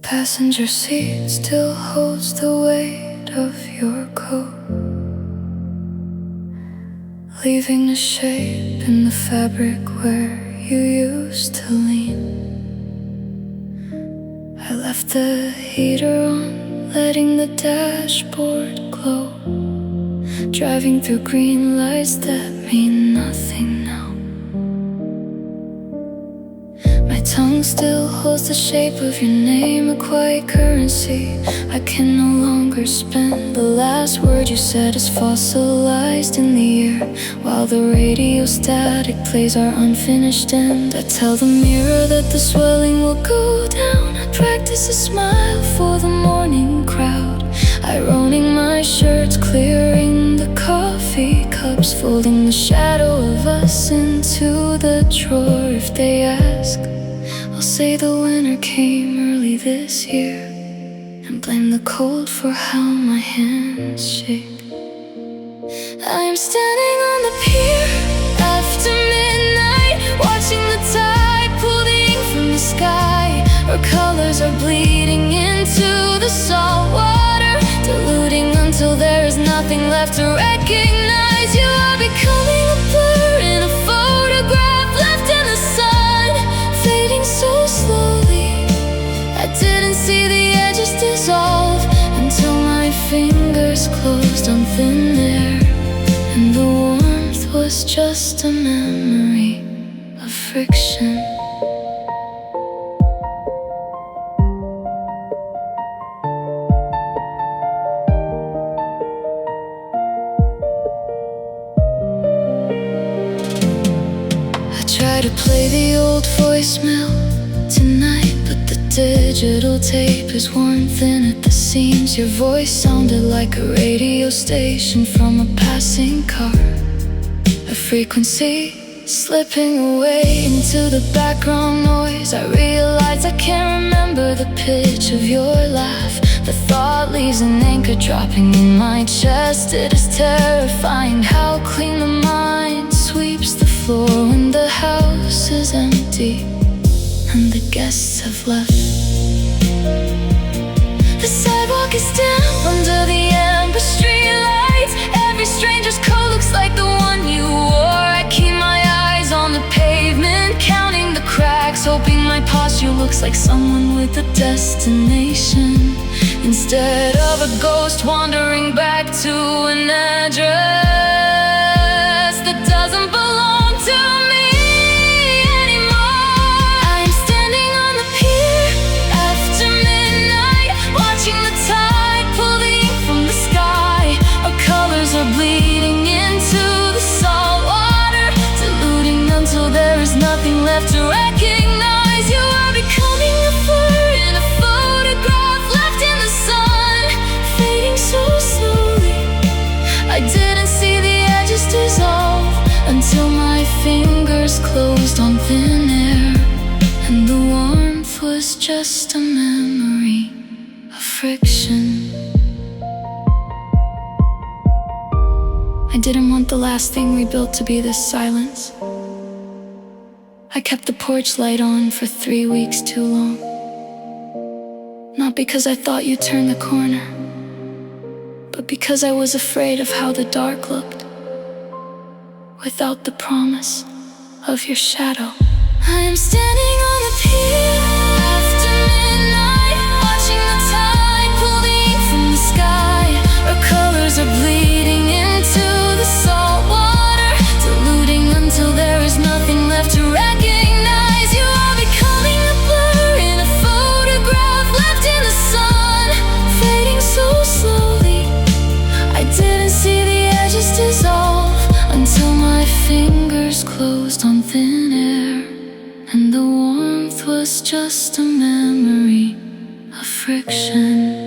passenger seat still holds the weight of your coat, leaving a shape in the fabric where you used to lean. I left the heater on, letting the dashboard glow, driving through green lights that mean nothing now. My tongue still holds the shape of your name, a quiet currency I can no longer spend. The last word you said is fossilized in the air, while the radio static plays our unfinished end. I tell the mirror that the swelling will go down. I practice a smile for the morning crowd, ironing my shirts, clearing the coffee cups, folding the shadow of us into the drawer. If they ask, I'll say the winter came early this year, and blame the cold for how my hands shake. I am standing on the pier after midnight, watching the tide pull the ink from the sky. Her colors are bleeding into the salt water, diluting until there is nothing left to recognize. You are becoming a blur in a photograph left in the sun, fading so slowly. I didn't see the edges dissolve until my fingers closed on thin air, and the warmth was just a memory of friction. Try to play the old voicemail tonight, but the digital tape is worn thin at the seams. Your voice sounded like a radio station from a passing car, a frequency slipping away into the background noise. I realize I can't remember the pitch of your laugh. The thought leaves an anchor dropping in my chest. It is terrifying how clean the mind sweeps the floor when the house is empty and the guests have left. The sidewalk is damp under the amber street lights. Every stranger's coat looks like the one you wore. I keep my eyes on the pavement, counting the cracks, hoping my posture looks like someone with a destination, instead of a ghost wandering back to an address that doesn't belong to me anymore. I'm standing on the pier after midnight, watching the tide pull the ink from the sky. Our colors are bleeding into the salt water, diluting until there is nothing left to recognize. You are becoming a blur in a photograph left in the sun, fading so slowly. I didn't see the edges dissolve until my fingers closed on thin air, and the warmth was just a memory of friction. I didn't want the last thing we built to be this silence. I kept the porch light on for 3 weeks too long, not because I thought you'd turn the corner, but because I was afraid of how the dark looked without the promise of your shadow. I am standing on the pier after midnight, watching the tide pull the ink from the sky. Our colors are bleeding into the salt water, diluting until there is nothing left to recognize. You are becoming a blur in a photograph left in the sun, fading so slowly. I didn't see the edges dissolve until my fingers closed on thin air, and the warmth was just a memory of friction.